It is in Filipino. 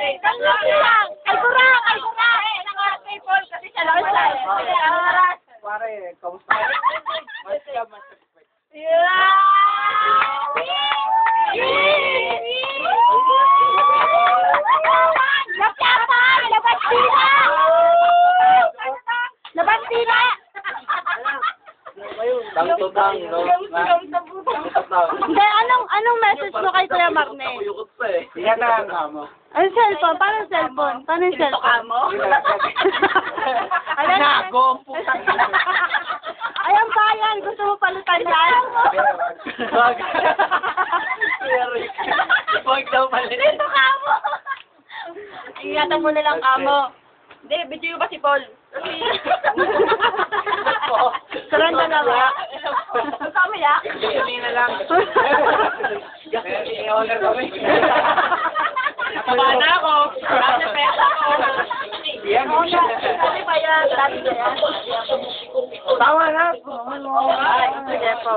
Ay, kurang! Kay Paul, kasi siya lang sa Pare, kamusta? Mas ka, mas respect. Labandina! Tang-tutang, no? Hindi, anong message mo kay Kuya Marne? Yan na ang amo. Anong cellphone? Paano cellphone? Paano yung cellphone? Nago ang putang ina. Ay, ang bayan! Gusto mo palutan yan? Wag. Wag daw mali. Dito ka mo! Ingatan mo na lang kamo. Hindi, video ba si Paul? Sarang dalawa. Kami ya? Gasolina lang. Gasolina kami. Nakabana ako. Kasi pesa ako. Yan. Kasi ba yan? Dati ba yan? Tama na. Ay, sige po.